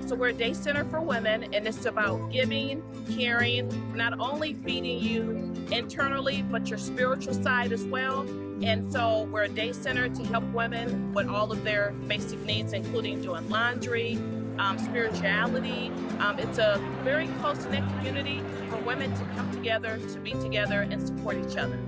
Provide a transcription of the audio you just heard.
So we're a day center for women, and it's about giving, caring, not only feeding you internally, but your spiritual side as well. And so we're a day center to help women with all of their basic needs, including doing laundry, spirituality. It's a very close-knit community for women to come together, to be together, and support each other.